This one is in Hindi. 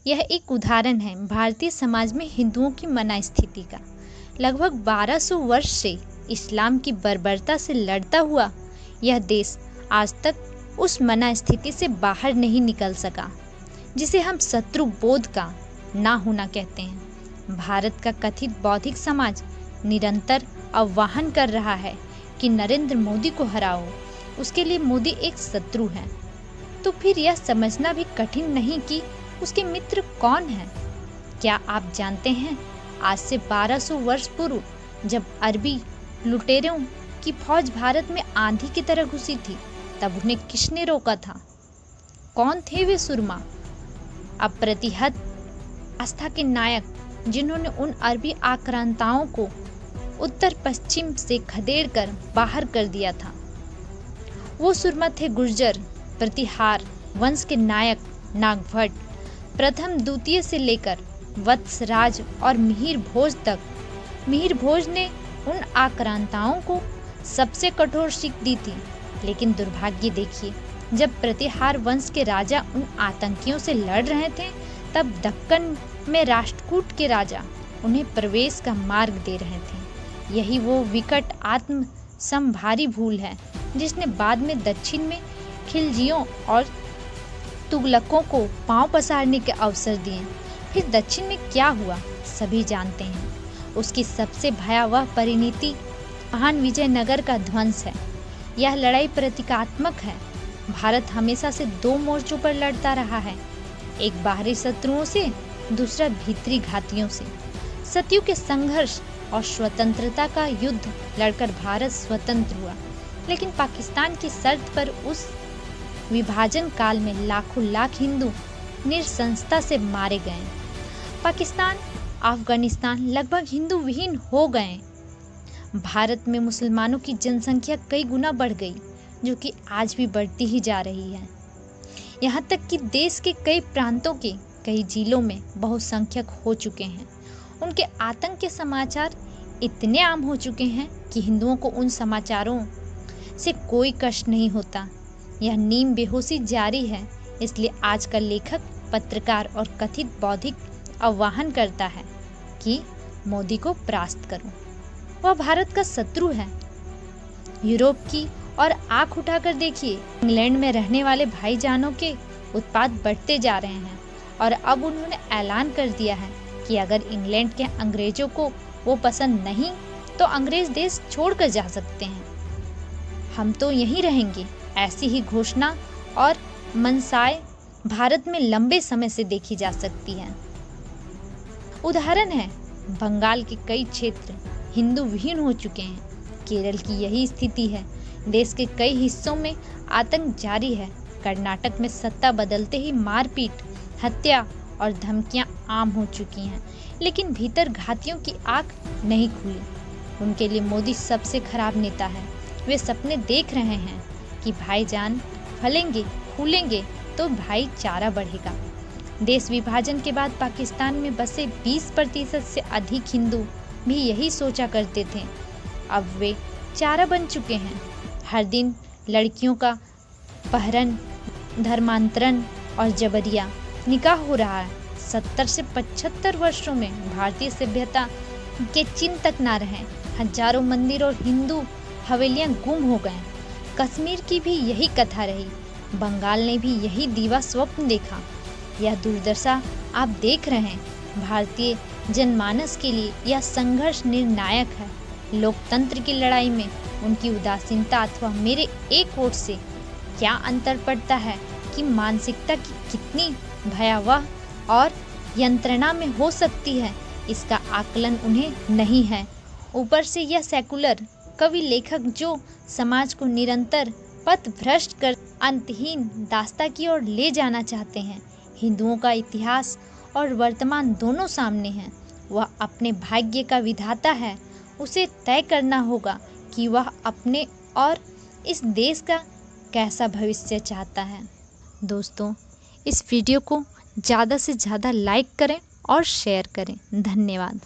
यह एक उदाहरण है भारतीय समाज में हिंदुओं की मनस्थिति का। लगभग 1200 वर्ष से इस्लाम की बर्बरता से लड़ता हुआ यह देश आज तक उस मनस्थिति से बाहर नहीं निकल सका जिसे हम शत्रु बोध का ना होना कहते हैं। भारत का कथित बौद्धिक समाज निरंतर आह्वान कर रहा है कि नरेंद्र मोदी को हराओ, उसके लिए मोदी एक शत्रु है। तो फिर यह समझना भी कठिन नहीं कि उसके मित्र कौन हैं। क्या आप जानते हैं, आज से 1200 वर्ष पूर्व जब अरबी लुटेरों की फौज भारत में आंधी की तरह घुसी थी, तब उन्हें किसने रोका था? कौन थे वे सुरमा, अप्रतिहत आस्था के नायक, जिन्होंने उन अरबी आक्रांताओं को उत्तर पश्चिम से खदेड़कर बाहर कर दिया था? वो सुरमा थे गुर्जर प्रतिहार वंश के नायक नागभट्ट। प्रथम द्वितीय से लेकर वत्सराज और मिहिर भोज तक। मिहिर भोज ने उन आक्रांताओं को सबसे कठोर शिक्षा दी थी, लेकिन दुर्भाग्य देखिए, जब प्रतिहार वंश के राजा उन आतंकियों से लड़ रहे थे, तब दक्कन में राष्ट्रकूट के राजा उन्हें प्रवेश का मार्ग दे रहे थे। यही वो विकट आत्म संभारी भूल है जिसने बाद में दक्षिण में खिलजियों और तुगलकों को पांव पसारने के अवसर दिए। फिर दक्षिण में क्या हुआ सभी जानते हैं। उसकी सबसे भयावह परिणति महान विजयनगर का ध्वंस है। यह लड़ाई प्रतीकात्मक है। भारत हमेशा से दो मोर्चों पर लड़ता रहा है, एक बाहरी शत्रुओं से, दूसरा भीतरी घातियों से। सदियों के संघर्ष और स्वतंत्रता का युद्ध लड़कर भारत स्वतंत्र हुआ, लेकिन पाकिस्तान की शर्त पर उस विभाजन काल में लाखों लाख हिंदू निरसंसता से मारे गए। पाकिस्तान, अफगानिस्तान लगभग हिंदू विहीन हो गए। भारत में मुसलमानों की जनसंख्या कई गुना बढ़ गई, जो कि आज भी बढ़ती ही जा रही है। यहाँ तक कि देश के कई प्रांतों के कई जिलों में बहुसंख्यक हो चुके हैं। उनके आतंक के समाचार इतने आम हो चुके हैं कि हिंदुओं को उन समाचारों से कोई कष्ट नहीं होता। यह नीम बेहोशी जारी है। इसलिए आज का लेखक, पत्रकार और कथित बौद्धिक आह्वान करता है कि मोदी को परास्त करो। वह भारत का शत्रु है। यूरोप की और आंख उठाकर देखिए, इंग्लैंड में रहने वाले भाईजानों के उत्पात बढ़ते जा रहे हैं और अब उन्होंने ऐलान कर दिया है कि अगर इंग्लैंड के अंग्रेजों को वो पसंद नहीं तो अंग्रेज देश छोड़कर जा सकते हैं। हम तो यहीं रहेंगे। ऐसी ही घोषणा और मनसाएं भारत में लंबे समय से देखी जा सकती हैं। उदाहरण है, बंगाल के कई क्षेत्र हिंदू विहीन हो चुके हैं। केरल की यही स्थिति है। देश के कई हिस्सों में आतंक जारी है। कर्नाटक में सत्ता बदलते ही मारपीट, हत्या और धमकियां आम हो चुकी हैं, लेकिन भीतर घातियों की आंख नहीं खुली। उनके लिए मोदी सबसे खराब नेता है। वे सपने देख रहे हैं कि भाईजान फलेंगे फूलेंगे तो भाईचारा बढ़ेगा। देश विभाजन के बाद पाकिस्तान में बसे 20% से अधिक हिंदू भी यही सोचा करते थे। अब वे चारा बन चुके हैं। हर दिन लड़कियों का अपहरण, धर्मांतरण और जबरिया निकाह हो रहा है। 70 से 75 वर्षों में भारतीय सभ्यता के चिन्ह तक ना रहे। हजारों मंदिर और हिंदू हवेलियां गुम हो गए। कश्मीर की भी यही कथा रही। बंगाल ने भी यही दीवा स्वप्न देखा। यह दुर्दशा आप देख रहे हैं। भारतीय जनमानस के लिए यह संघर्ष निर्णायक है। लोकतंत्र की लड़ाई में उनकी उदासीनता अथवा मेरे एक वोट से क्या अंतर पड़ता है कि मानसिकता की कितनी भयावह और यंत्रणा में हो सकती है, इसका आकलन उन्हें नहीं है। ऊपर से यह सेकुलर कवि लेखक जो समाज को निरंतर पथ भ्रष्ट कर अंतहीन दास्ता की ओर ले जाना चाहते हैं। हिंदुओं का इतिहास और वर्तमान दोनों सामने हैं। वह अपने भाग्य का विधाता है। उसे तय करना होगा कि वह अपने और इस देश का कैसा भविष्य चाहता है। दोस्तों, इस वीडियो को ज़्यादा से ज़्यादा लाइक करें और शेयर करें। धन्यवाद।